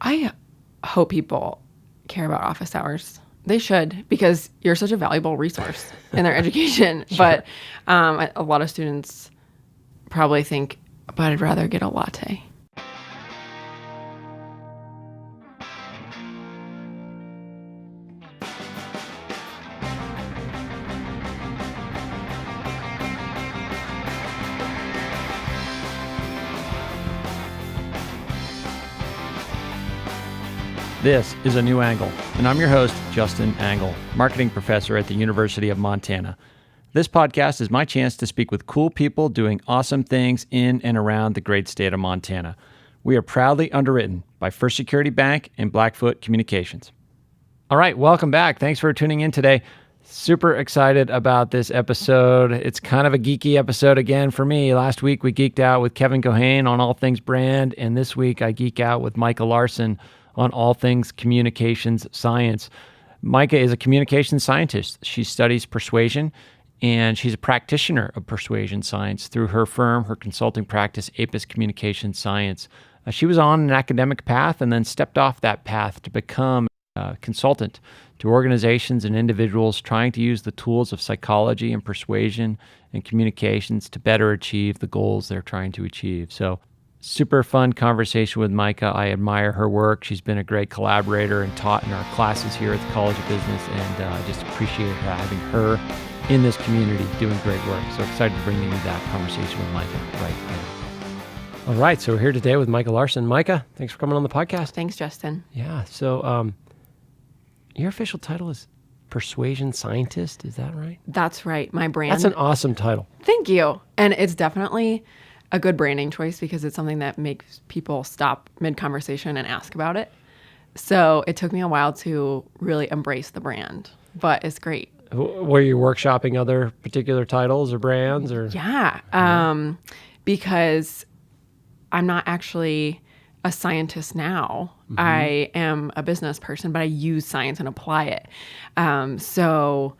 I hope people care about office hours. They should, because you're such a valuable resource in their education. Sure. But a lot of students probably think, but I'd rather get a latte. This is A New Angle, and I'm your host, Justin Angle, marketing professor at the University of Montana. This podcast is my chance to speak with cool people doing awesome things in and around the great state of Montana. We are proudly underwritten by First Security Bank and Blackfoot Communications. All right, welcome back. Thanks for tuning in today. Super excited about this episode. It's kind of a geeky episode again for me. Last week we geeked out with Kevin Cohane on all things brand, and this week I geek out with Micah Larsen on all things communications science. Micah is a communications scientist. She studies persuasion, and she's a practitioner of persuasion science through her firm, her consulting practice, Apis Communication Science. She was on an academic path and then stepped off that path to become a consultant to organizations and individuals trying to use the tools of psychology and persuasion and communications to better achieve the goals they're trying to achieve. So, super fun conversation with Micah. I admire her work. She's been a great collaborator and taught in our classes here at the College of Business, and I just appreciate having her in this community doing great work. So excited to bring you that conversation with Micah right now. All right, so we're here today with Micah Larsen. Micah, thanks for coming on the podcast. Thanks, Justin. Yeah, so your official title is Persuasion Scientist, is that right? That's right, my brand. That's an awesome title. Thank you. And it's definitely a good branding choice because it's something that makes people stop mid-conversation and ask about it. So it took me a while to really embrace the brand, but it's great. Were you workshopping other particular titles or brands? Or Yeah, because I'm not actually a scientist now. Mm-hmm. I am a business person, but I use science and apply it. So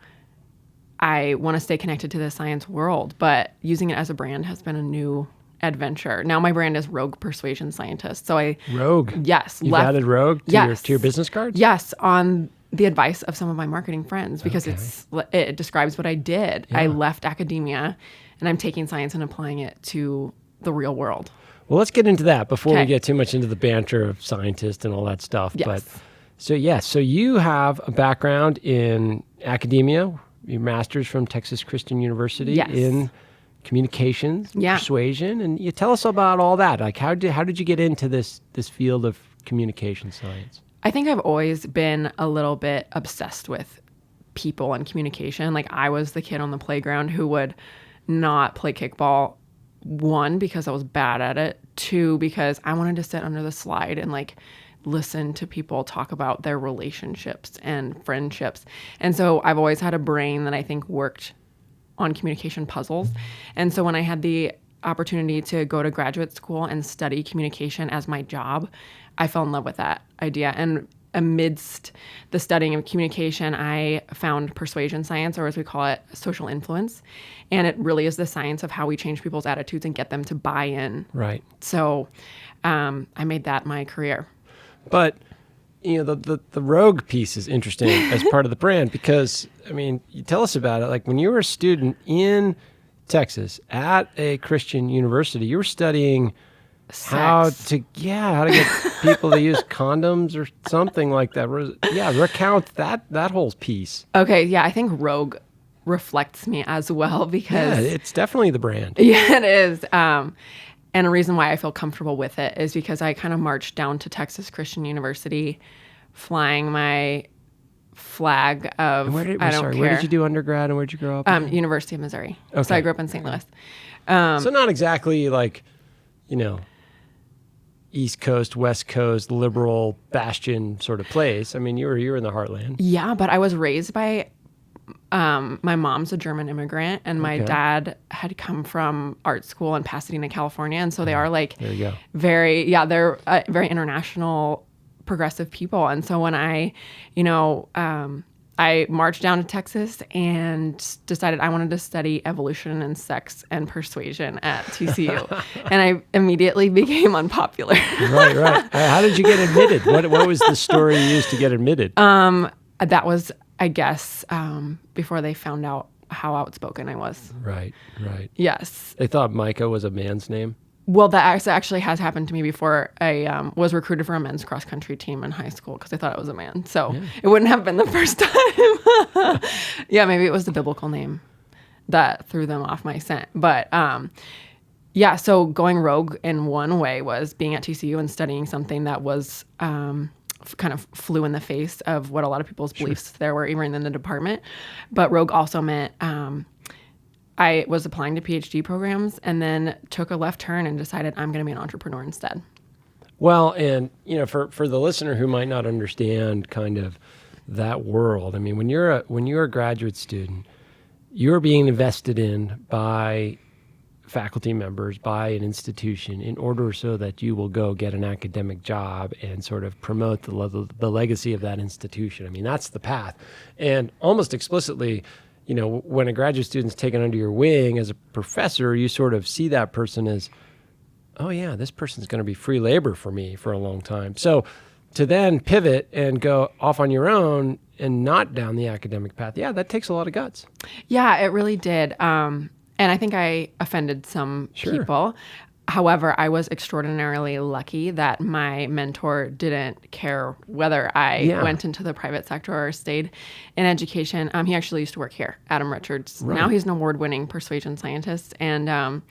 I want to stay connected to the science world, but using it as a brand has been a new adventure. Now my brand is Rogue Persuasion Scientist. So Rogue? Yes. You've added Rogue to, yes. your business cards? Yes, on the advice of some of my marketing friends, because it describes what I did. Yeah. I left academia and I'm taking science and applying it to the real world. Well, let's get into that before we get too much into the banter of scientists and all that stuff. Yes. But so you have a background in academia, your master's from Texas Christian University in communications, persuasion, and you tell us about all that. Like, how did you get into this field of communication science? I think I've always been a little bit obsessed with people and communication. Like, I was the kid on the playground who would not play kickball. 1, because I was bad at it. 2, because I wanted to sit under the slide and like listen to people talk about their relationships and friendships. And so I've always had a brain that I think worked on communication puzzles. And so when I had the opportunity to go to graduate school and study communication as my job, I fell in love with that idea. And amidst the studying of communication, I found persuasion science, or as we call it, social influence. And it really is the science of how we change people's attitudes and get them to buy in. Right. So I made that my career. But the Rogue piece is interesting as part of the brand because, I mean, you tell us about it. Like when you were a student in Texas at a Christian university, you were studying how to get people to use condoms or something like that. Recount that whole piece. Okay, yeah, I think Rogue reflects me as well because... Yeah, it's definitely the brand. Yeah, it is. And a reason why I feel comfortable with it is because I kind of marched down to Texas Christian University flying my flag of, where did you do undergrad and where did you grow up? University of Missouri. Okay. So I grew up in St. Louis. So not exactly like, East Coast, West Coast, liberal bastion sort of place. I mean, you were in the heartland. Yeah, but I was raised by... my mom's a German immigrant and my dad had come from art school in Pasadena, California. And so they are like there you go. they're very international, progressive people. And so when I, I marched down to Texas and decided I wanted to study evolution and sex and persuasion at TCU. And I immediately became unpopular. Right. How did you get admitted? What was the story you used to get admitted? That was, I guess, before they found out how outspoken I was. Right. Yes. They thought Micah was a man's name? Well, that actually has happened to me before. I was recruited for a men's cross country team in high school because I thought I was a man. So It wouldn't have been the first time. Yeah, maybe it was the biblical name that threw them off my scent. But so going rogue in one way was being at TCU and studying something that was kind of flew in the face of what a lot of people's beliefs there were, even in the department. But rogue also meant I was applying to PhD programs and then took a left turn and decided I'm going to be an entrepreneur instead. Well, and for the listener who might not understand kind of that world, I mean, when you're a graduate student, you're being invested in by faculty members, by an institution, in order so that you will go get an academic job and sort of promote the legacy of that institution. I mean, that's the path. And almost explicitly, when a graduate student's taken under your wing as a professor, you sort of see that person as, oh yeah, this person's going to be free labor for me for a long time. So to then pivot and go off on your own and not down the academic path, that takes a lot of guts. Yeah, it really did. And I think I offended some people. However, I was extraordinarily lucky that my mentor didn't care whether I went into the private sector or stayed in education. He actually used to work here, Adam Richards. Right. Now he's an award-winning persuasion scientist and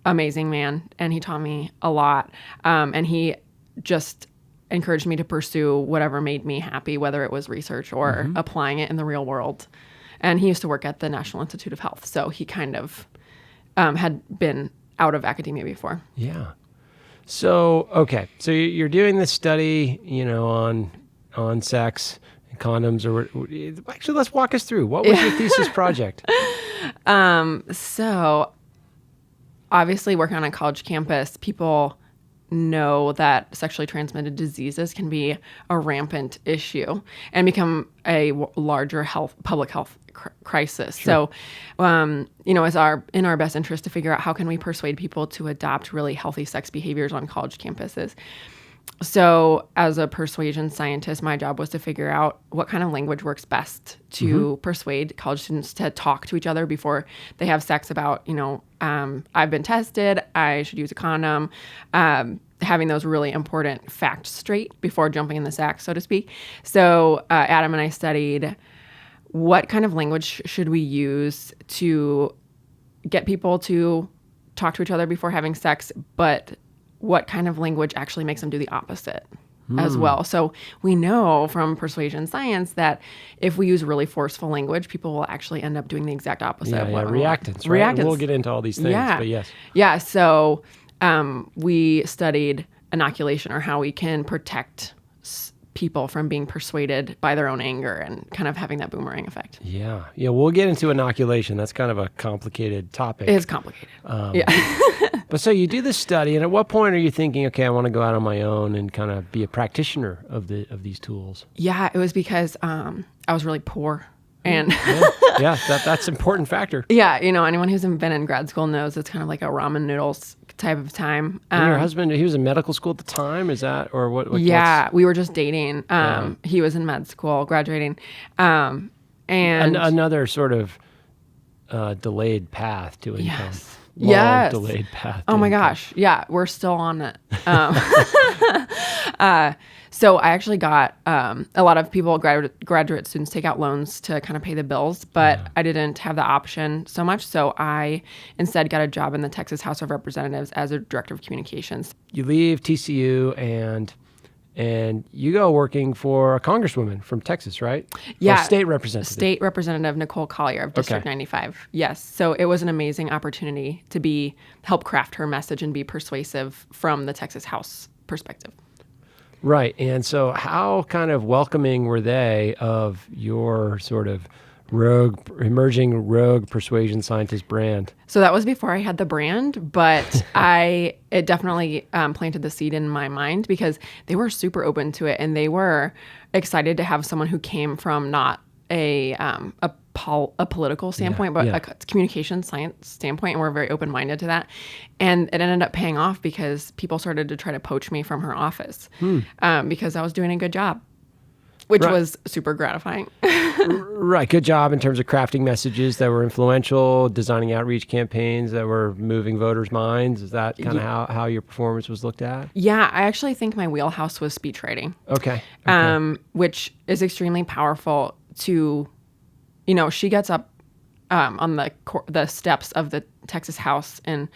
amazing man. And he taught me a lot. And he just encouraged me to pursue whatever made me happy, whether it was research or applying it in the real world. And he used to work at the National Institute of Health. So he kind of had been out of academia before. Yeah. So, okay. So you're doing this study, on sex and condoms, or actually let's walk us through. What was your thesis project? So obviously working on a college campus, people know that sexually transmitted diseases can be a rampant issue and become a larger public health crisis. Sure. So, it's in our best interest to figure out how can we persuade people to adopt really healthy sex behaviors on college campuses. So as a persuasion scientist, my job was to figure out what kind of language works best to persuade college students to talk to each other before they have sex about, I've been tested, I should use a condom, having those really important facts straight before jumping in the sack, so to speak. So Adam and I studied what kind of language should we use to get people to talk to each other before having sex, but what kind of language actually makes them do the opposite as well. So we know from persuasion science that if we use really forceful language, people will actually end up doing the exact opposite. Reactants, right? Reactants. We'll get into all these things, but yes. Yeah, so we studied inoculation, or how we can protect people from being persuaded by their own anger and kind of having that boomerang effect. Yeah, we'll get into inoculation. That's kind of a complicated topic. It's complicated. But so you do this study, and at what point are you thinking, okay, I want to go out on my own and kind of be a practitioner of these tools? Yeah, it was because I was really poor. And that's an important factor. Yeah, anyone who's been in grad school knows it's kind of like a ramen noodles type of time. And your husband, he was in medical school at the time, is that, or what? Yeah, we were just dating. He was in med school, graduating. And another sort of delayed path to income. Yes. Yes. Delayed path. Oh my gosh. Yeah, we're still on it. So I actually got a lot of people, graduate students, take out loans to kind of pay the bills, but I didn't have the option so much. So I instead got a job in the Texas House of Representatives as a director of communications. You leave TCU and you go working for a congresswoman from Texas, right? Yeah. Or state representative. State Representative Nicole Collier of District 95. Yes. So it was an amazing opportunity to help craft her message and be persuasive from the Texas House perspective. Right. And so how kind of welcoming were they of your sort of emerging rogue persuasion scientist brand? So that was before I had the brand, but it definitely planted the seed in my mind because they were super open to it and they were excited to have someone who came from not a political standpoint, but a communication science standpoint, and we're very open-minded to that. And it ended up paying off because people started to try to poach me from her office because I was doing a good job, which was super gratifying. Right. Good job in terms of crafting messages that were influential, designing outreach campaigns that were moving voters' minds. Is that kind of how your performance was looked at? Yeah, I actually think my wheelhouse was speech writing. Okay. Which is extremely powerful to, she gets up on the steps of the Texas House in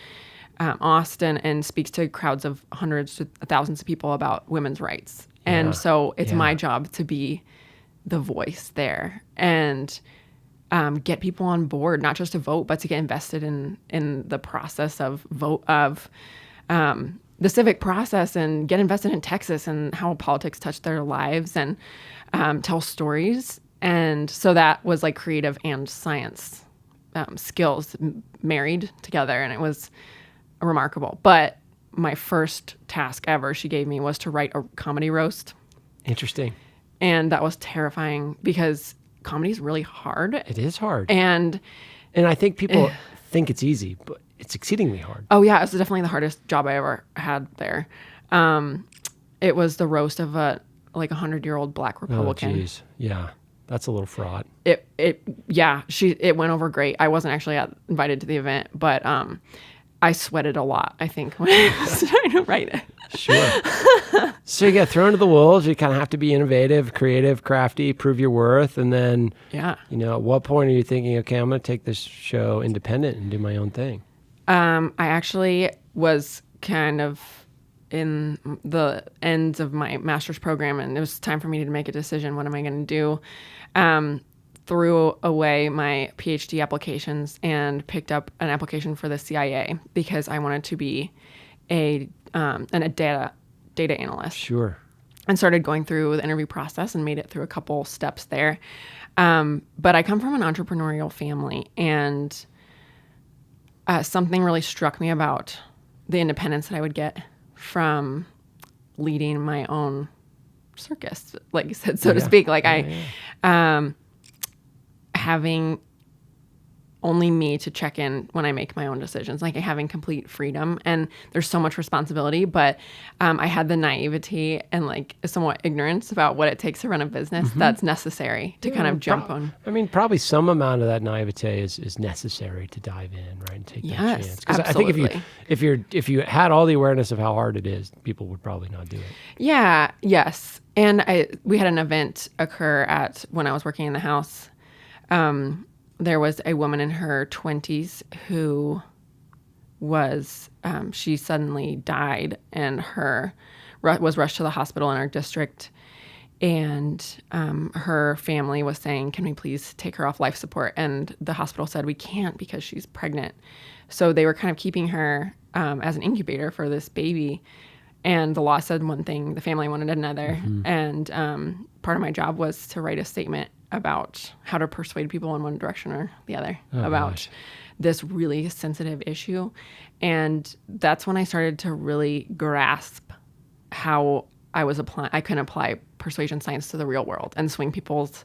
Austin and speaks to crowds of hundreds to thousands of people about women's rights. And so it's my job to be the voice there and get people on board, not just to vote, but to get invested in the process of the civic process, and get invested in Texas and how politics touch their lives, and tell stories. And so that was like creative and science skills married together, and it was remarkable. But my first task ever she gave me was to write a comedy roast. Interesting. And that was terrifying because comedy is really hard. It is hard. And I think people think it's easy, but it's exceedingly hard. Oh, yeah. It's definitely the hardest job I ever had there. It was the roast of a 100-year-old Black Republican. Oh, geez. Yeah. That's a little fraught. It went over great. I wasn't actually invited to the event, but I sweated a lot, I think, when I was trying to write it. Sure. So you get thrown to the wolves. You kind of have to be innovative, creative, crafty, prove your worth. And then, at what point are you thinking, okay, I'm going to take this show independent and do my own thing? I actually was kind of in the ends of my master's program, and it was time for me to make a decision. What am I going to do? Threw away my PhD applications and picked up an application for the CIA because I wanted to be a data analyst. Sure. And started going through the interview process and made it through a couple steps there. But I come from an entrepreneurial family, and something really struck me about the independence that I would get from leading my own circus, like you said, so to speak. Having only me to check in when I make my own decisions, like having complete freedom. And there's so much responsibility, but I had the naivety and somewhat ignorance about what it takes to run a business that's necessary to kind of jump on. I mean, probably some amount of that naivete is necessary to dive in, right, and take that chance. Because I think if you had all the awareness of how hard it is, people would probably not do it. Yeah. Yes. And we had an event occur when I was working in the house. There was a woman in her 20s who she suddenly died, and was rushed to the hospital in our district. And her family was saying, can we please take her off life support? And the hospital said, we can't because she's pregnant. So they were kind of keeping her as an incubator for this baby. And the law said one thing, the family wanted another. Mm-hmm. And part of my job was to write a statement about how to persuade people in one direction or the other about this really sensitive issue. And that's when I started to really grasp how I can apply persuasion science to the real world and swing people's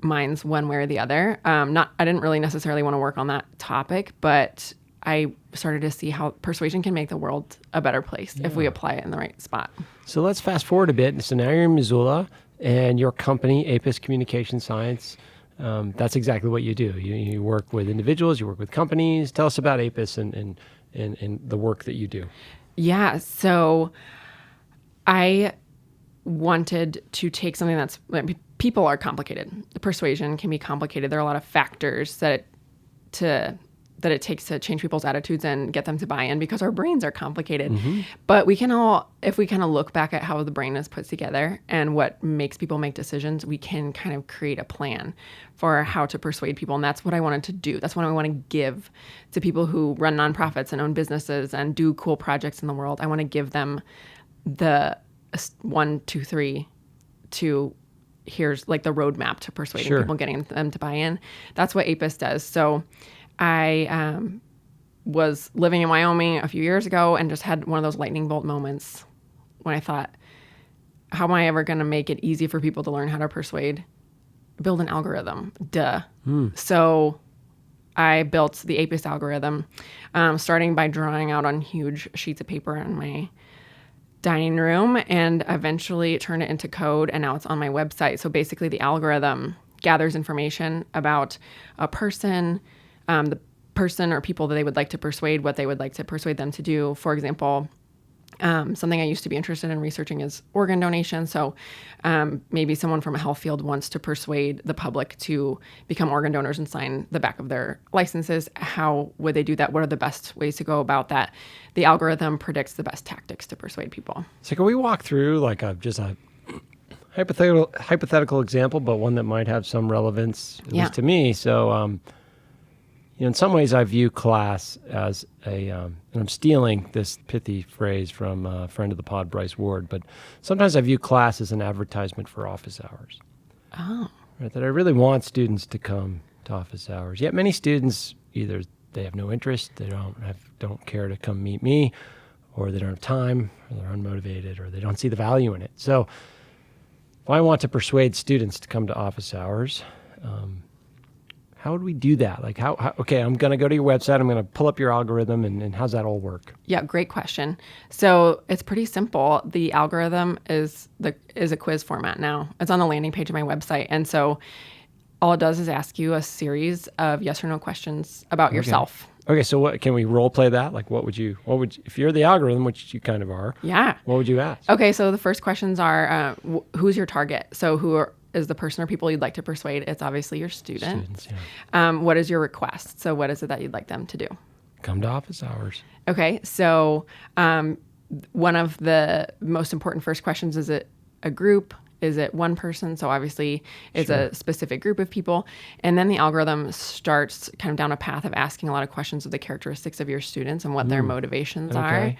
minds one way or the other. I didn't really necessarily want to work on that topic, but I started to see how persuasion can make the world a better place if we apply it in the right spot. So let's fast forward a bit. So now you're in Missoula, and your company, Apis Communication Science, that's exactly what you do. You work with individuals, you work with companies. Tell us about Apis and the work that you do. Yeah, so I wanted to take something people are complicated. The persuasion can be complicated. There are a lot of factors that it takes to change people's attitudes and get them to buy in because our brains are complicated. Mm-hmm. But if we kind of look back at how the brain is put together and what makes people make decisions, we can kind of create a plan for how to persuade people. And that's what I wanted to do. That's what I want to give to people who run nonprofits and own businesses and do cool projects in the world. I want to give them the 1, 2, 3 to here's the roadmap to persuading people, getting them to buy in. That's what Apis does. So I was living in Wyoming a few years ago and just had one of those lightning bolt moments when I thought, how am I ever going to make it easy for people to learn how to persuade? build an algorithm. Duh. So I built the APIS algorithm, starting by drawing out on huge sheets of paper in my dining room, and eventually turned it into code, and now it's on my website. So basically the algorithm gathers information about a person, the person or people that they would like to persuade, what they would like to persuade them to do. For example, something I used to be interested in researching is organ donation. So maybe someone from a health field wants to persuade the public to become organ donors and sign the back of their licenses. How would they do that? What are the best ways to go about that? The algorithm predicts the best tactics to persuade people. So can we walk through like just a hypothetical example, but one that might have some relevance, at least to me? So, in some ways, I view class as and I'm stealing this pithy phrase from a friend of the pod, Bryce Ward, but sometimes I view class as an advertisement for office hours. Oh. Right, that I really want students to come to office hours. Yet many students, either they have no interest, they don't care to come meet me, or they don't have time, or they're unmotivated, or they don't see the value in it. So if I want to persuade students to come to office hours, how would we do that? Like okay, I'm going to go to your website, I'm going to pull up your algorithm, and how's that all work? Yeah, great question. So it's pretty simple. The algorithm is a quiz format now. It's on the landing page of my website. And so all it does is ask you a series of yes or no questions about yourself. Okay, so what can we role play that? Like what would you if you're the algorithm, which you kind of are? Yeah. What would you ask? Okay, so the first questions are who's your target? So is the person or people you'd like to persuade? It's obviously your student. Students, yeah. What is your request? So what is it that you'd like them to do? Come to office hours. Okay, so one of the most important first questions, is it a group? Is it one person? So obviously it's a specific group of people. And then the algorithm starts kind of down a path of asking a lot of questions of the characteristics of your students and what their motivations are.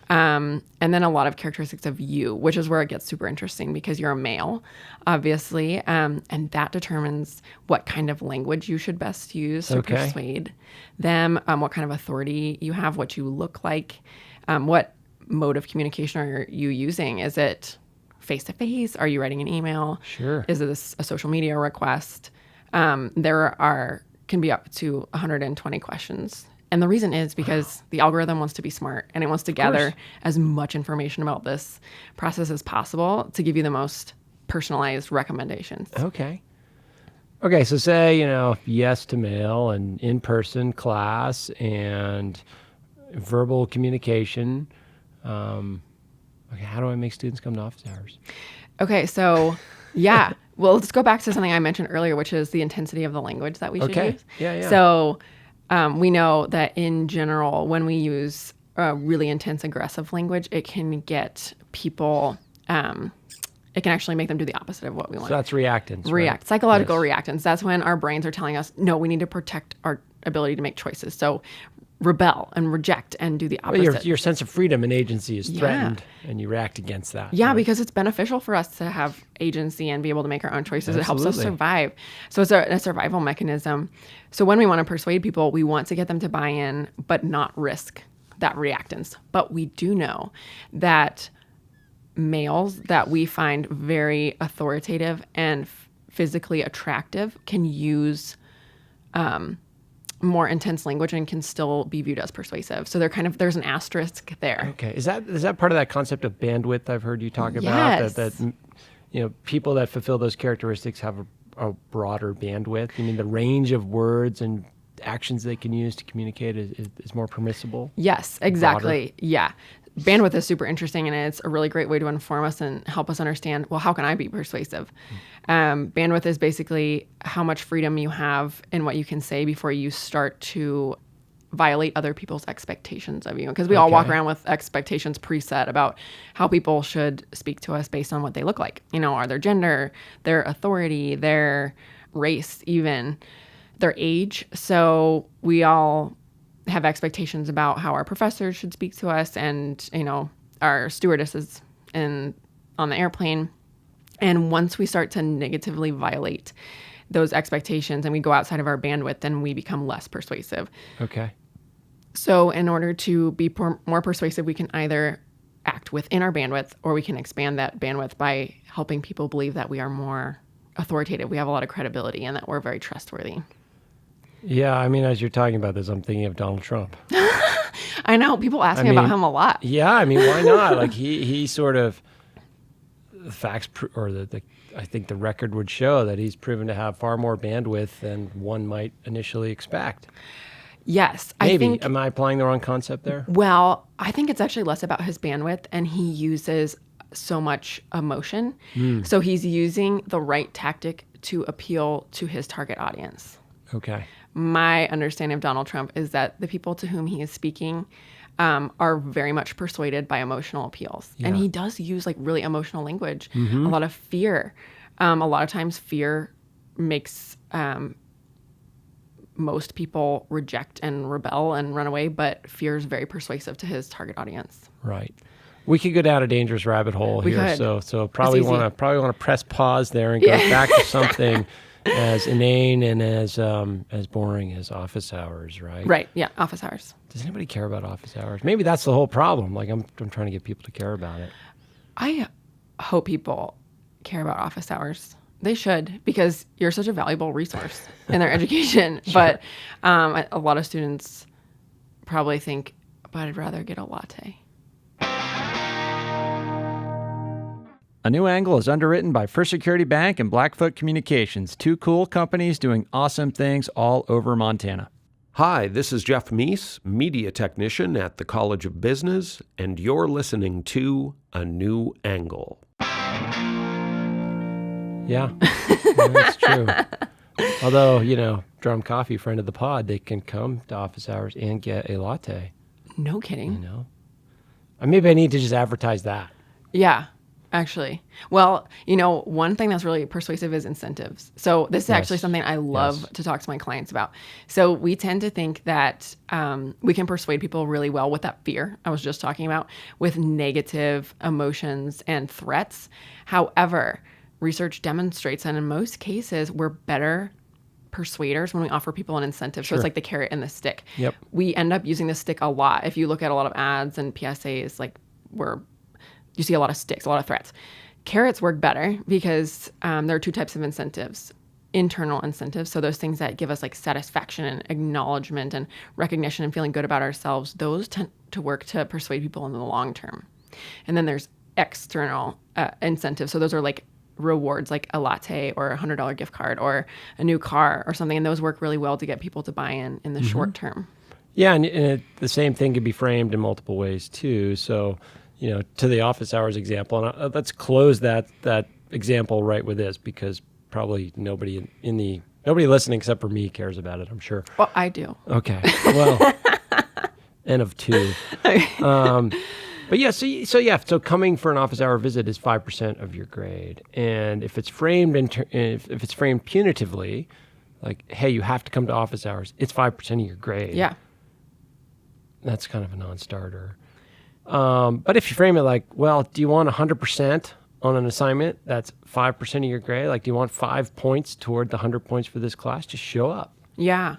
And then a lot of characteristics of you, which is where it gets super interesting because you're a male, obviously. And that determines what kind of language you should best use to persuade them, what kind of authority you have, what you look like, what mode of communication are you using? Is it face-to-face? Are you writing an email? Sure. Is it a social media request? There can be up to 120 questions. And the reason is because the algorithm wants to be smart and it wants to gather as much information about this process as possible to give you the most personalized recommendations. Okay, so say, yes to mail and in-person class and verbal communication. Okay, how do I make students come to office hours? Okay, so yeah. Well, let's go back to something I mentioned earlier, which is the intensity of the language that we should use. Yeah. So we know that in general, when we use really intense, aggressive language, it can get people, it can actually make them do the opposite of what we want. So that's reactance, right? Psychological reactance. That's when our brains are telling us, no, we need to protect our ability to make choices. So rebel and reject and do the opposite. Well, your sense of freedom and agency is threatened, and you react against that. Yeah, because it's beneficial for us to have agency and be able to make our own choices. Absolutely. It helps us survive. So it's a survival mechanism. So when we want to persuade people, we want to get them to buy in, but not risk that reactance. But we do know that males that we find very authoritative and physically attractive can use more intense language and can still be viewed as persuasive. So there's an asterisk there. Okay. Is that part of that concept of bandwidth I've heard you talk about? Yes. That people that fulfill those characteristics have a broader bandwidth? You mean the range of words and actions they can use to communicate is more permissible? Yes, exactly. Broader? Yeah. Bandwidth is super interesting, and it's a really great way to inform us and help us understand, well, how can I be persuasive? Bandwidth is basically how much freedom you have in what you can say before you start to violate other people's expectations of you. Because we all walk around with expectations preset about how people should speak to us based on what they look like. Are their gender, their authority, their race, even their age. So we all have expectations about how our professors should speak to us and, our stewardesses on the airplane. And once we start to negatively violate those expectations and we go outside of our bandwidth, then we become less persuasive. Okay. So in order to be more persuasive, we can either act within our bandwidth or we can expand that bandwidth by helping people believe that we are more authoritative. We have a lot of credibility and that we're very trustworthy. Yeah, I mean, as you're talking about this, I'm thinking of Donald Trump. I know. People ask me about him a lot. Yeah, I mean, why not? Like he sort of, the facts, I think the record would show that he's proven to have far more bandwidth than one might initially expect. Yes. Maybe. Am I applying the wrong concept there? Well, I think it's actually less about his bandwidth, and he uses so much emotion. So he's using the right tactic to appeal to his target audience. Okay. My understanding of Donald Trump is that the people to whom he is speaking are very much persuaded by emotional appeals. Yeah. And he does use like really emotional language, a lot of fear. A lot of times fear makes most people reject and rebel and run away, but fear is very persuasive to his target audience. Right. We could go down a dangerous rabbit hole We here. could. So probably want to press pause there and go back to something as inane and as boring as office hours, right? Right. Yeah. Office hours. Does anybody care about office hours? Maybe that's the whole problem. Like I'm trying to get people to care about it. I hope people care about office hours. They should, because you're such a valuable resource in their education. Sure. But a lot of students probably think, but I'd rather get a latte. A New Angle is underwritten by First Security Bank and Blackfoot Communications, two cool companies doing awesome things all over Montana. Hi, this is Jeff Meese, media technician at the College of Business, and you're listening to A New Angle. Yeah, that's true. Although, Drum Coffee, friend of the pod, they can come to office hours and get a latte. No kidding. Maybe I need to just advertise that. Yeah. Actually, well, one thing that's really persuasive is incentives. So this is actually something I love to talk to my clients about. So we tend to think that we can persuade people really well with that fear I was just talking about, with negative emotions and threats. However, research demonstrates that in most cases, we're better persuaders when we offer people an incentive. So it's like the carrot and the stick. Yep. We end up using the stick a lot. If you look at a lot of ads and PSAs, you see a lot of sticks, a lot of threats. Carrots work better because there are two types of incentives. Internal incentives, so those things that give us like satisfaction and acknowledgement and recognition and feeling good about ourselves, those tend to work to persuade people in the long term. And then there's external incentives. So those are like rewards, like a latte or a $100 gift card or a new car or something. And those work really well to get people to buy in the short term. Yeah, and the same thing can be framed in multiple ways too. So, to the office hours example, and let's close that example right with this, because probably nobody nobody listening except for me cares about it, I'm sure. Well, I do. Okay. Well, N of two. But yeah, so coming for an office hour visit is 5% of your grade, and if it's framed if it's framed punitively, like, hey, you have to come to office hours, it's 5% of your grade. Yeah. That's kind of a non-starter. But if you frame it like, well, do you want 100% on an assignment that's 5% of your grade? Like, do you want 5 points toward the 100 points for this class? Just show up. Yeah.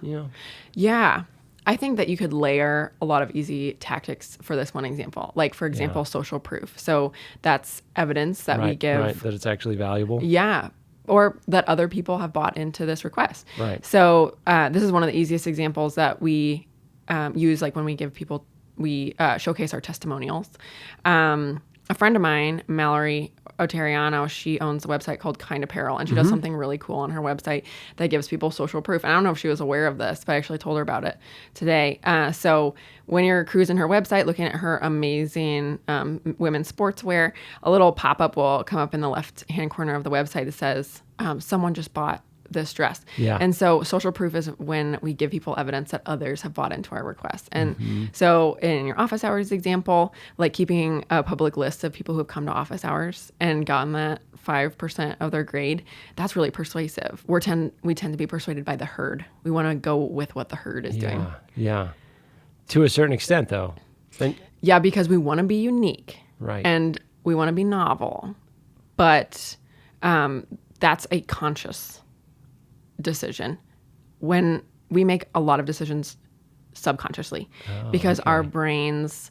Yeah. I think that you could layer a lot of easy tactics for this one example. Like, for example, social proof. So that's evidence that we give. Right, that it's actually valuable. Yeah. Or that other people have bought into this request. Right. So this is one of the easiest examples that we use, like when we give people, we showcase our testimonials. A friend of mine, Mallory Oteriano, she owns a website called Kind Apparel, and she does something really cool on her website that gives people social proof. And I don't know if she was aware of this, but I actually told her about it today. So when you're cruising her website, looking at her amazing women's sportswear, a little pop-up will come up in the left-hand corner of the website that says, someone just bought this dress. Yeah. And so social proof is when we give people evidence that others have bought into our request. And so in your office hours example, like keeping a public list of people who have come to office hours and gotten that 5% of their grade, that's really persuasive. We tend to be persuaded by the herd. We want to go with what the herd is doing. Yeah. To a certain extent, though. Yeah, because we want to be unique. Right. And we want to be novel. But that's a conscious decision. When we make a lot of decisions subconsciously, because our brains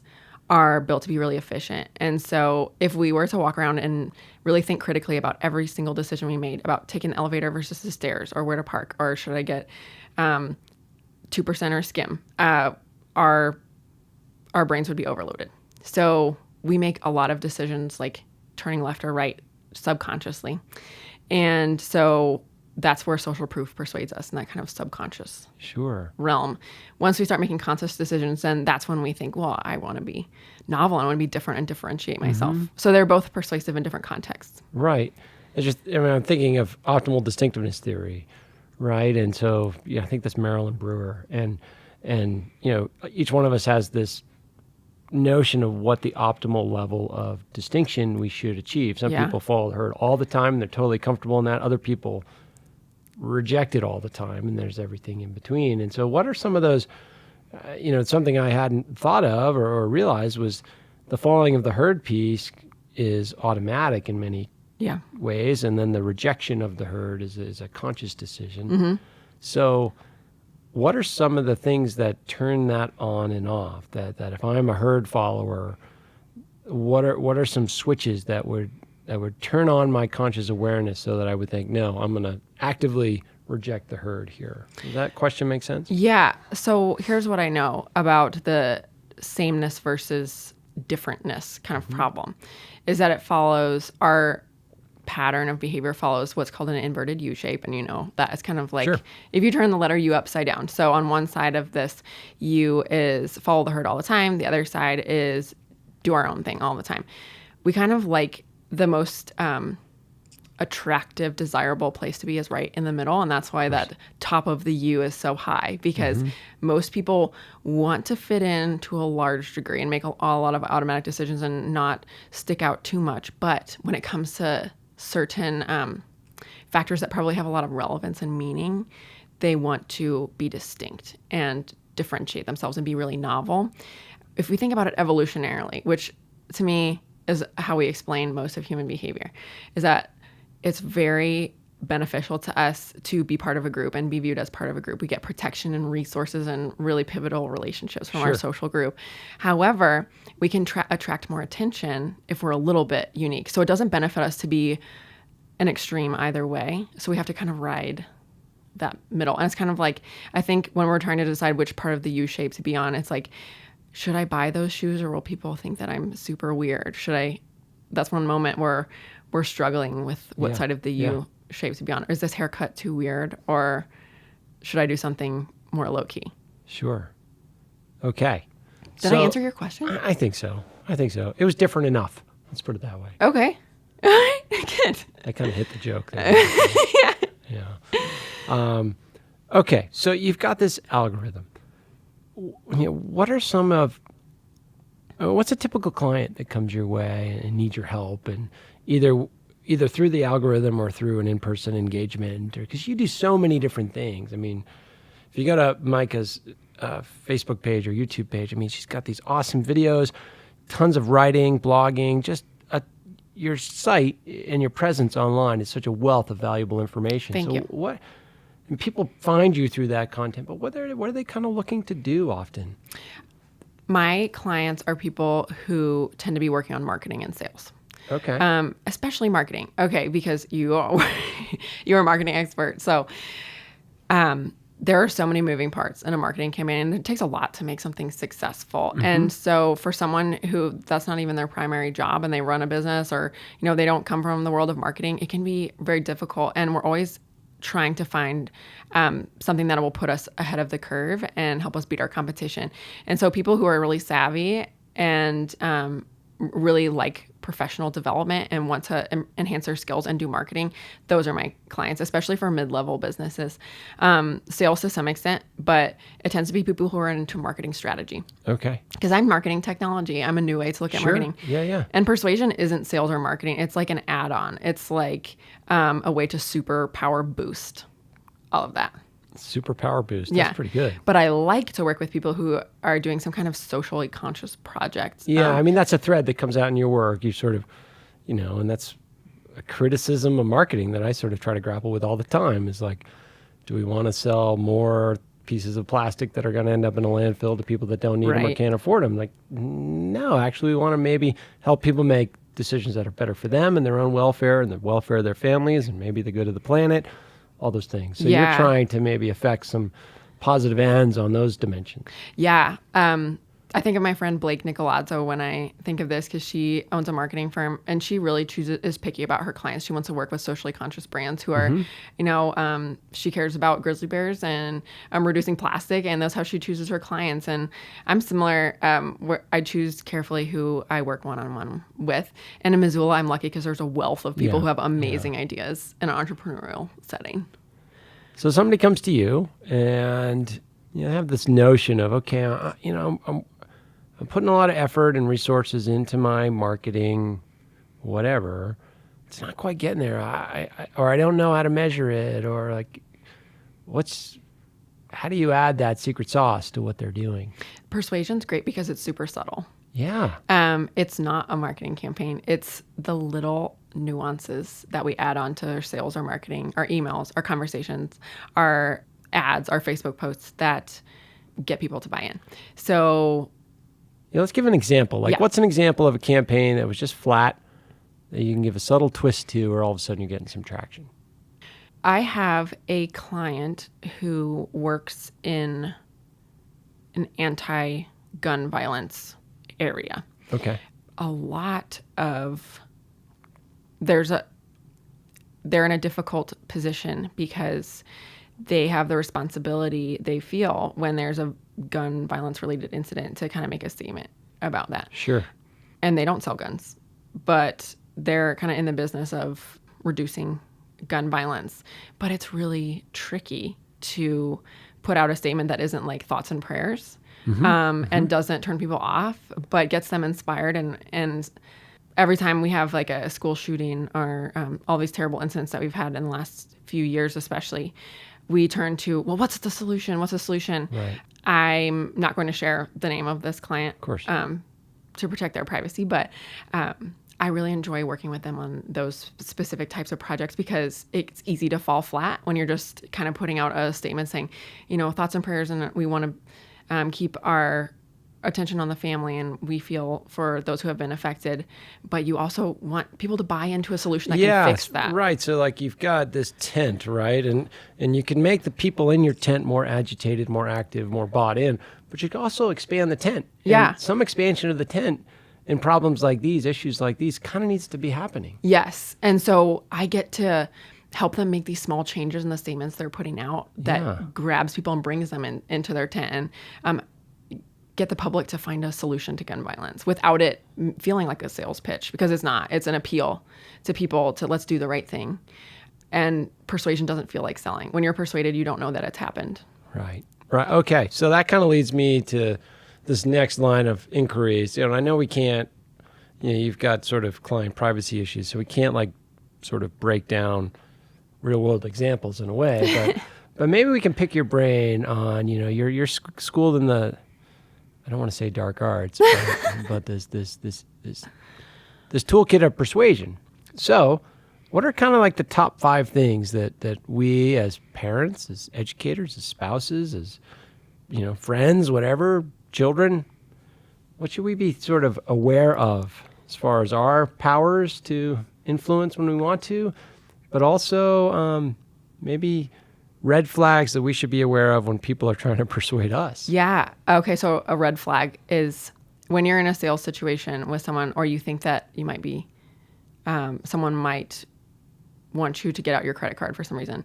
are built to be really efficient. And so if we were to walk around and really think critically about every single decision we made about taking the elevator versus the stairs, or where to park, or should I get 2% or skim, our brains would be overloaded. So we make a lot of decisions like turning left or right subconsciously. And so that's where social proof persuades us, in that kind of subconscious realm. Once we start making conscious decisions, then that's when we think, well, I want to be novel. I want to be different and differentiate myself. So they're both persuasive in different contexts. Right. I'm thinking of optimal distinctiveness theory, right? And so, I think that's Marilyn Brewer. And each one of us has this notion of what the optimal level of distinction we should achieve. Some people follow the herd all the time, and they're totally comfortable in that. Other people reject it all the time, and there's everything in between. And so what are some of those, something I hadn't thought of or realized was the following of the herd piece is automatic in many ways, and then the rejection of the herd is a conscious decision. So what are some of the things that turn that on and off, that if I'm a herd follower, what are some switches that would turn on my conscious awareness so that I would think, no, I'm going to actively reject the herd here? Does that question make sense? Yeah. So here's what I know about the sameness versus differentness kind of problem, is that it follows, our pattern of behavior follows what's called an inverted U shape. And that is kind of like if you turn the letter U upside down. So on one side of this, U is follow the herd all the time. The other side is do our own thing all the time. We kind of like the most attractive, desirable place to be is right in the middle. And that's why that top of the U is so high, because most people want to fit in to a large degree and make a lot of automatic decisions and not stick out too much. But when it comes to certain factors that probably have a lot of relevance and meaning, they want to be distinct and differentiate themselves and be really novel. If we think about it evolutionarily, which to me is how we explain most of human behavior, is that it's very beneficial to us to be part of a group and be viewed as part of a group. We get protection and resources and really pivotal relationships from our social group. However, we can attract more attention if we're a little bit unique. So it doesn't benefit us to be an extreme either way. So we have to kind of ride that middle. And it's kind of like, I think when we're trying to decide which part of the U shape to be on, it's like, should I buy those shoes, or will people think that I'm super weird? That's one moment where we're struggling with what side of the U shape to be on. Is this haircut too weird, or should I do something more low key? Sure. Okay. Did I answer your question? I think so. It was different enough. Let's put it that way. Okay. Good. I kind of hit the joke there. Yeah. Okay. So you've got this algorithm. What are some of, what's a typical client that comes your way and needs your help, and either through the algorithm or through an in-person engagement, because you do so many different things. I mean, if you go to Micah's Facebook page or YouTube page, she's got these awesome videos, tons of writing, blogging, just your site and your presence online is such a wealth of valuable information. Thank you. And people find you through that content, but what are they kind of looking to do often? My clients are people who tend to be working on marketing and sales. Okay. Especially marketing. Okay, because you're a marketing expert. So there are so many moving parts in a marketing campaign, and it takes a lot to make something successful. And so for someone who that's not even their primary job, and they run a business, or they don't come from the world of marketing, it can be very difficult. And we're always trying to find something that will put us ahead of the curve and help us beat our competition. And so people who are really savvy and really like professional development and want to enhance their skills and do marketing, those are my clients, especially for mid-level businesses. Sales to some extent, but it tends to be people who are into marketing strategy. Okay. Because I'm marketing technology. I'm a new way to look at marketing. Yeah. And persuasion isn't sales or marketing. It's like an add-on. It's like a way to superpower boost all of that. Superpower boost. That's pretty good. But I like to work with people who are doing some kind of socially conscious project. Yeah, that's a thread that comes out in your work. You sort of, and that's a criticism of marketing that I sort of try to grapple with all the time, is like, do we want to sell more pieces of plastic that are going to end up in a landfill to people that don't need them or Right. can't afford them. Like, no, actually, we want to maybe help people make decisions that are better for them and their own welfare and the welfare of their families and maybe the good of the planet, all those things. So Yeah. you're trying to maybe affect some positive ends on those dimensions. Yeah. I think of my friend Blake Nicolazzo when I think of this, because she owns a marketing firm and she really is picky about her clients. She wants to work with socially conscious brands who are, she cares about grizzly bears and reducing plastic, and that's how she chooses her clients. And I'm similar, where I choose carefully who I work one-on-one with. And in Missoula, I'm lucky because there's a wealth of people Yeah. who have amazing ideas in an entrepreneurial setting. So somebody comes to you and you have this notion of, okay, I'm putting a lot of effort and resources into my marketing, whatever. It's not quite getting there. Or I don't know how to measure it, or like, how do you add that secret sauce to what they're doing? Persuasion's great because it's super subtle. Yeah. It's not a marketing campaign. It's the little nuances that we add on to our sales, our marketing, our emails, our conversations, our ads, our Facebook posts that get people to buy in. So Yeah, let's give an example. Like, Yeah. what's an example of a campaign that was just flat that you can give a subtle twist to, or all of a sudden you're getting some traction? I have a client who works in an anti-gun violence area. Okay. A lot of they're in a difficult position because they have the responsibility, they feel, when there's a gun violence related incident, to kind of make a statement about that. Sure. And they don't sell guns, but they're kind of in the business of reducing gun violence. But it's really tricky to put out a statement that isn't like thoughts and prayers, and doesn't turn people off, but gets them inspired. And every time we have like a school shooting or all these terrible incidents that we've had in the last few years, especially, we turn to, well, what's the solution? What's the solution? Right. I'm not going to share the name of this client, Of course. to protect their privacy, but I really enjoy working with them on those specific types of projects because it's easy to fall flat when you're just kind of putting out a statement saying, thoughts and prayers, and we want to keep our attention on the family, and we feel for those who have been affected, but you also want people to buy into a solution that can fix that. Right. So like you've got this tent, right? And you can make the people in your tent more agitated, more active, more bought in, but you can also expand the tent. And Yeah. some expansion of the tent in problems like these, issues like these, kind of needs to be happening. Yes. And so I get to help them make these small changes in the statements they're putting out that Yeah. grabs people and brings them into their tent, and get the public to find a solution to gun violence without it feeling like a sales pitch, because it's not. It's an appeal to people to let's do the right thing. And persuasion doesn't feel like selling. When you're persuaded, you don't know that it's happened. Right. Right. Okay. So that kind of leads me to this next line of inquiries. I know we can't, you've got sort of client privacy issues, so we can't like sort of break down real world examples in a way, but maybe we can pick your brain on, you're schooled in the, I don't want to say dark arts, but this toolkit of persuasion. So what are kind of like the top 5 things that we as parents, as educators, as spouses, as, friends, whatever, children, what should we be sort of aware of as far as our powers to influence when we want to, but also maybe red flags that we should be aware of when people are trying to persuade us? Yeah. Okay. So a red flag is when you're in a sales situation with someone, or you think that you might be, someone might want you to get out your credit card for some reason.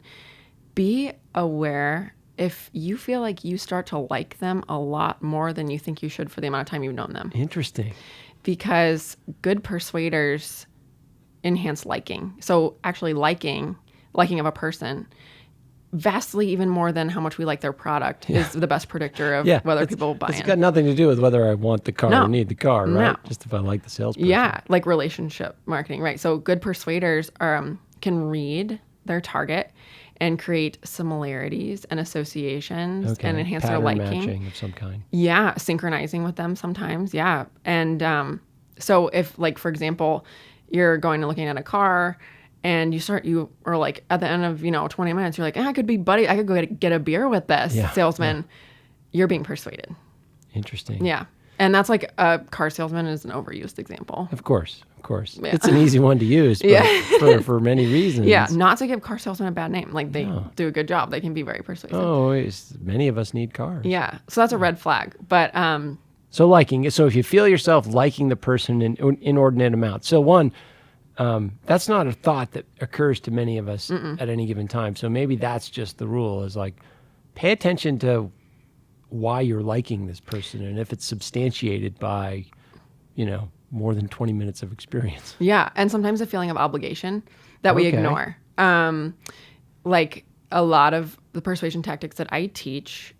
Be aware if you feel like you start to like them a lot more than you think you should for the amount of time you've known them. Interesting. Because good persuaders enhance liking. So actually liking of a person vastly even more than how much we like their product is the best predictor of whether people will buy It's in. got nothing to do with whether I want the car No. or need the car, right? No. Just if I like the salesperson. Yeah, like relationship marketing, right? So good persuaders can read their target and create similarities and associations Okay. and enhance Pattern their liking. matching of some kind. Yeah, synchronizing with them sometimes. Yeah. And so if, like, for example, you're going and looking at a car and you are like at the end of 20 minutes, you're like, I could go get a beer with this salesman. You're being persuaded. Interesting. Yeah. And that's like a car salesman is an overused example. Of course. Yeah. It's an easy one to use, but for many reasons. Yeah, not to give car salesmen a bad name. Like they do a good job. They can be very persuasive. Oh, many of us need cars. Yeah, so that's a red flag. But so if you feel yourself liking the person in inordinate amount. So one, that's not a thought that occurs to many of us at any given time. So maybe that's just the rule, is like, pay attention to why you're liking this person and if it's substantiated by, more than 20 minutes of experience. Yeah, and sometimes a feeling of obligation that we ignore. Like a lot of the persuasion tactics that I teach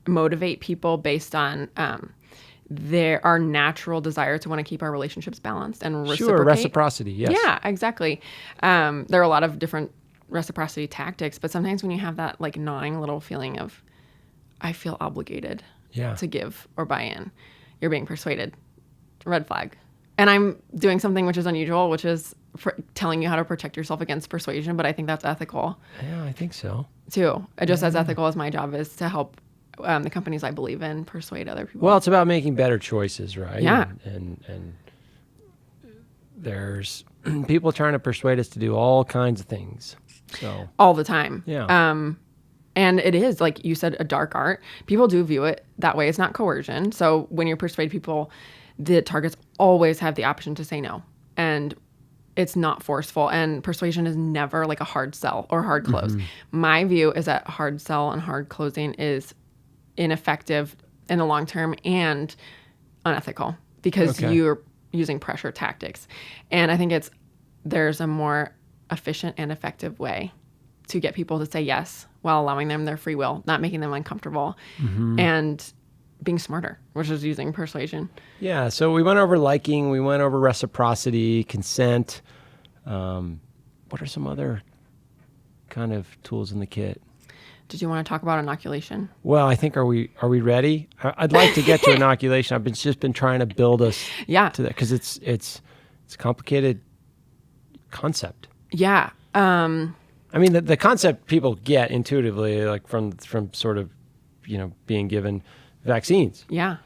motivate people based on our natural desire to want to keep our relationships balanced and reciprocate. Sure, reciprocity, yes. Yeah, exactly. There are a lot of different reciprocity tactics, but sometimes when you have that like gnawing little feeling of, I feel obligated to give or buy in, you're being persuaded. Red flag. And I'm doing something which is unusual, which is telling you how to protect yourself against persuasion, but I think that's ethical. Yeah, I think so. Too. Just as ethical as my job is to help the companies I believe in persuade other people. Well, it's about making better choices, right? Yeah. And there's people trying to persuade us to do all kinds of things. So all the time. Yeah. And it is, like you said, a dark art. People do view it that way. It's not coercion. So when you persuade people, the targets always have the option to say no. And it's not forceful. And persuasion is never like a hard sell or hard close. My view is that hard sell and hard closing is ineffective in the long term and unethical because you're using pressure tactics. And I think there's a more efficient and effective way to get people to say yes while allowing them their free will, not making them uncomfortable, and being smarter, which is using persuasion. Yeah, so we went over liking, we went over reciprocity, consent. What are some other kind of tools in the kit? Did you want to talk about inoculation? Well, I think, are we ready? I'd like to get to inoculation. I've just been trying to build us to that because it's a complicated concept. Yeah. I mean, the concept people get intuitively, like from sort of, being given vaccines. Yeah.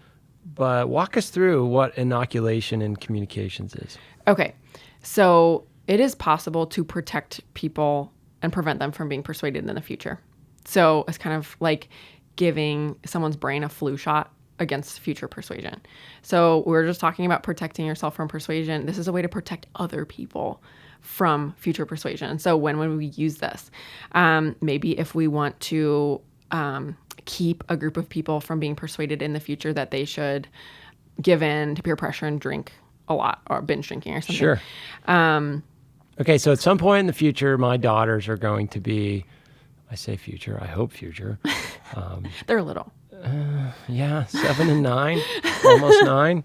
But walk us through what inoculation in communications is. Okay. So it is possible to protect people and prevent them from being persuaded in the future. So it's kind of like giving someone's brain a flu shot against future persuasion. So we're just talking about protecting yourself from persuasion. This is a way to protect other people from future persuasion. So when would we use this? Maybe if we want to keep a group of people from being persuaded in the future that they should give in to peer pressure and drink a lot or binge drinking or something. Sure. Okay, so at some point in the future, my daughters are going to be, I say future, I hope future. They're little. 7 and 9, almost 9.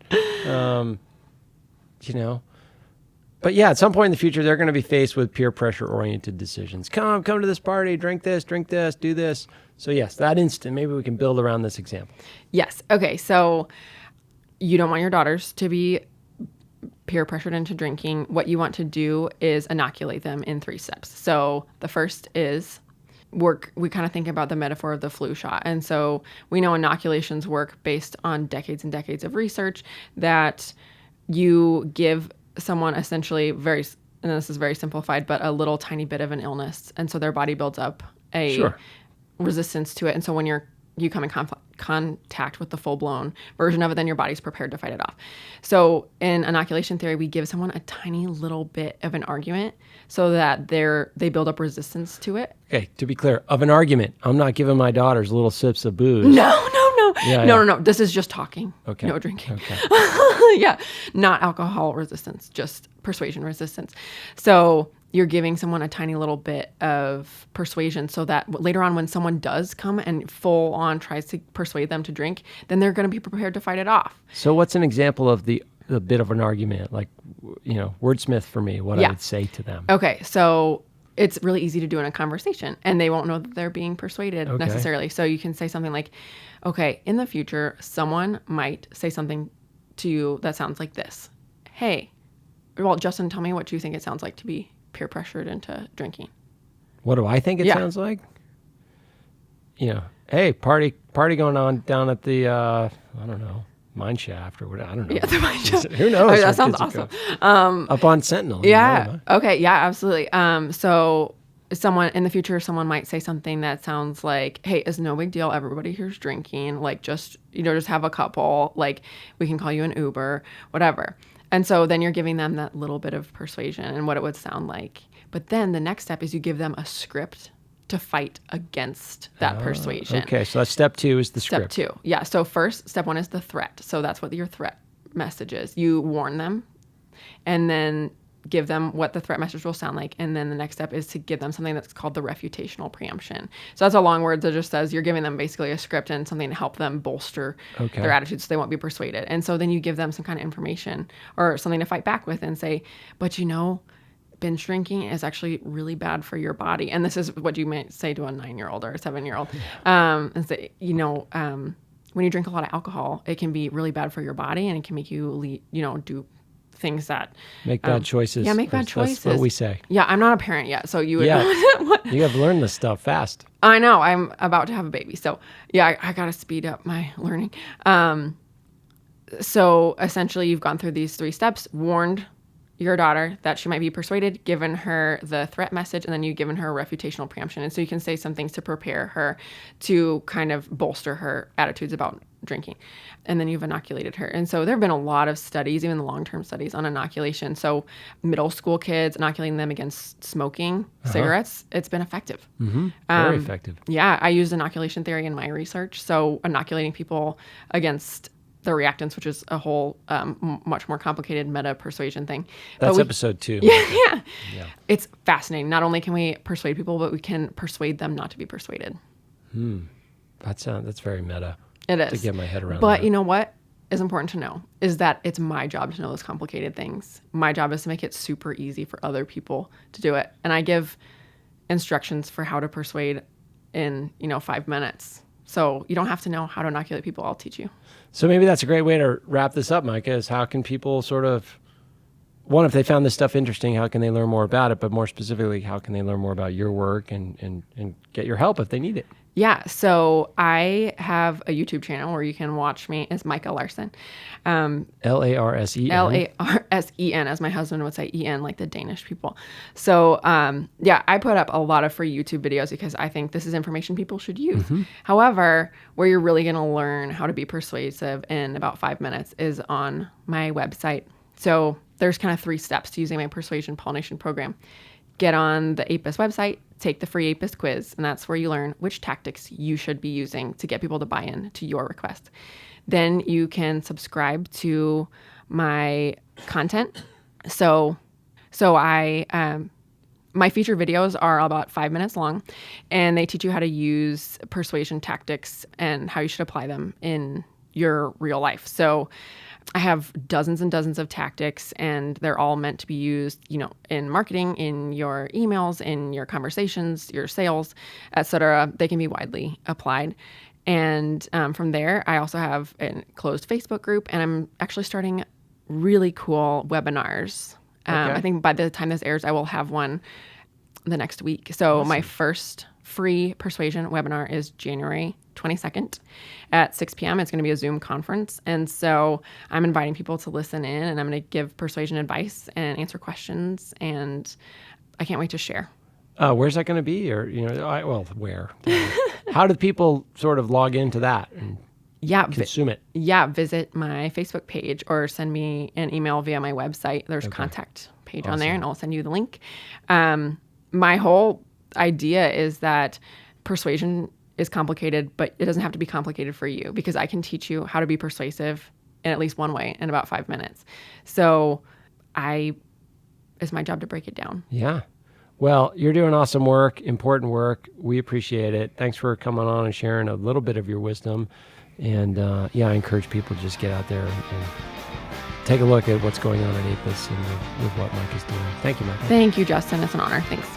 But yeah, at some point in the future, they're going to be faced with peer pressure-oriented decisions. Come to this party, drink this, do this. So yes, that instant, maybe we can build around this example. Yes. Okay, so you don't want your daughters to be peer pressured into drinking. What you want to do is inoculate them in 3 steps. So the first is we kind of think about the metaphor of the flu shot. And so we know inoculations work based on decades and decades of research that you give someone essentially and this is very simplified, but a little tiny bit of an illness. And so their body builds up a resistance to it. And so when you come in contact with the full-blown version of it, then your body's prepared to fight it off. So in inoculation theory, we give someone a tiny little bit of an argument so that they build up resistance to it. Okay, to be clear, of an argument. I'm not giving my daughters little sips of booze. No. Yeah, No. This is just talking. Okay. No drinking. Okay. Yeah. Not alcohol resistance, just persuasion resistance. So you're giving someone a tiny little bit of persuasion so that later on when someone does come and full on tries to persuade them to drink, then they're going to be prepared to fight it off. So what's an example of the bit of an argument? Like, wordsmith for me, what I would say to them. Okay. So it's really easy to do in a conversation and they won't know that they're being persuaded necessarily. So you can say something like, okay, in the future, someone might say something to you that sounds like this. Hey, Well, Justin, tell me what you think it sounds like to be peer pressured into drinking. What do I think it sounds like? Hey, party going on down at the, I don't know, mine shaft or whatever. I don't know. Yeah, the mine shaft. Who knows? Oh, that sounds awesome. Up on Sentinel. Yeah. Okay. Yeah, absolutely. So someone in the future, someone might say something that sounds like, hey, it's no big deal. Everybody here's drinking. Like, just have a couple. Like, we can call you an Uber, whatever. And so then you're giving them that little bit of persuasion and what it would sound like. But then the next step is you give them a script to fight against that persuasion. Okay, so that's step 2 is the script. Step 2. Yeah. So first, step 1 is the threat. So that's what your threat message is. You warn them and then give them what the threat message will sound like. And then the next step is to give them something that's called the refutational preemption. So that's a long word that just says you're giving them basically a script and something to help them bolster their attitude so they won't be persuaded. And so then you give them some kind of information or something to fight back with and say, but binge drinking is actually really bad for your body. And this is what you might say to a 9-year-old or a 7-year-old. And say, when you drink a lot of alcohol, it can be really bad for your body and it can make you, do things that make bad choices. Yeah, make bad choices. That's what we say. Yeah, I'm not a parent yet, so you would. Yeah, you have learned this stuff fast. I know. I'm about to have a baby, so yeah, I got to speed up my learning. So essentially, you've gone through these 3 steps: warned your daughter that she might be persuaded, given her the threat message, and then you've given her a refutational preemption. And so you can say some things to prepare her to kind of bolster her attitudes about drinking. And then you've inoculated her. And so there have been a lot of studies, even the long-term studies on inoculation. So middle school kids, inoculating them against smoking cigarettes, it's been effective. Mm-hmm. Very effective. Yeah, I used inoculation theory in my research. So inoculating people against the reactants, which is a whole much more complicated meta persuasion thing. That's episode 2. Yeah. It's fascinating. Not only can we persuade people, but we can persuade them not to be persuaded. That's very meta. It is. To get my head around But that. you know what is important to know is that it's my job to know those complicated things. My job is to make it super easy for other people to do it. And I give instructions for how to persuade in, 5 minutes. So you don't have to know how to inoculate people. I'll teach you. So maybe that's a great way to wrap this up, Micah, is how can people sort of, one, if they found this stuff interesting, how can they learn more about it? But more specifically, how can they learn more about your work and get your help if they need it? Yeah, so I have a YouTube channel where you can watch me. It's Micah Larsen. Larsen. Larsen, as my husband would say, En, like the Danish people. So, I put up a lot of free YouTube videos because I think this is information people should use. Mm-hmm. However, where you're really going to learn how to be persuasive in about 5 minutes is on my website. So there's kind of 3 steps to using my persuasion pollination program. Get on the APIS website, take the free APIS quiz, and that's where you learn which tactics you should be using to get people to buy in to your request. Then you can subscribe to my content. So my feature videos are about 5 minutes long, and they teach you how to use persuasion tactics and how you should apply them in your real life. So I have dozens and dozens of tactics, and they're all meant to be used, in marketing, in your emails, in your conversations, your sales, etc. They can be widely applied. And from there, I also have a closed Facebook group, and I'm actually starting really cool webinars. I think by the time this airs, I will have one the next week. So awesome. My first free persuasion webinar is January 22nd at 6 p.m. It's going to be a Zoom conference. And so I'm inviting people to listen in, and I'm going to give persuasion advice and answer questions. And I can't wait to share. Where's that going to be? Or, where? How do people sort of log into that and consume it? Yeah, visit my Facebook page or send me an email via my website. There's a contact page on there, and I'll send you the link. My whole idea is that persuasion is complicated, but it doesn't have to be complicated for you, because I can teach you how to be persuasive in at least one way in about 5 minutes. So it's my job to break it down. Yeah. Well, you're doing awesome work, important work. We appreciate it. Thanks for coming on and sharing a little bit of your wisdom. And I encourage people to just get out there and take a look at what's going on at APIS and with what Mike is doing. Thank you, Mike. Thank you, Justin. It's an honor. Thanks.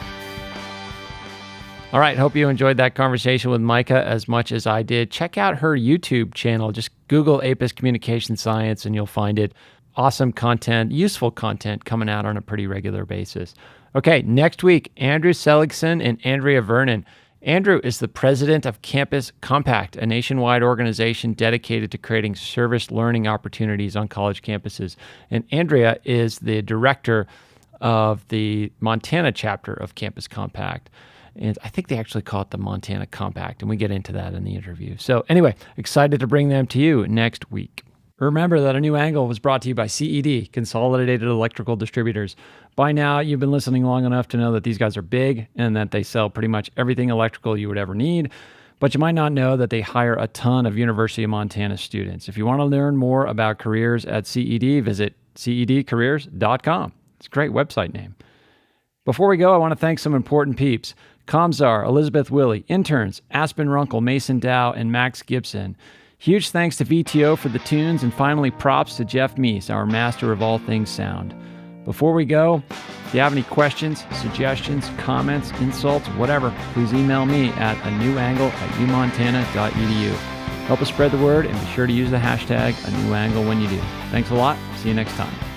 All right. Hope you enjoyed that conversation with Micah as much as I did. Check out her YouTube channel. Just Google APIS Communication Science and you'll find it. awesome content, useful content coming out on a pretty regular basis. Okay, next week, Andrew Seligson and Andrea Vernon. Andrew is the president of Campus Compact, a nationwide organization dedicated to creating service learning opportunities on college campuses. And Andrea is the director of the Montana chapter of Campus Compact. And I think they actually call it the Montana Compact, and we get into that in the interview. So anyway, excited to bring them to you next week. Remember that A New Angle was brought to you by CED, Consolidated Electrical Distributors. By now, you've been listening long enough to know that these guys are big and that they sell pretty much everything electrical you would ever need. But you might not know that they hire a ton of University of Montana students. If you want to learn more about careers at CED, visit cedcareers.com. It's a great website name. Before we go, I want to thank some important peeps. Comzar, Elizabeth Willie, interns, Aspen Runkle, Mason Dow, and Max Gibson. Huge thanks to VTO for the tunes, and finally props to Jeff Meese, our master of all things sound. Before we go, if you have any questions, suggestions, comments, insults, whatever, please email me at anewangle@umontana.edu. Help us spread the word, and be sure to use the hashtag #anewangle when you do. Thanks a lot. See you next time.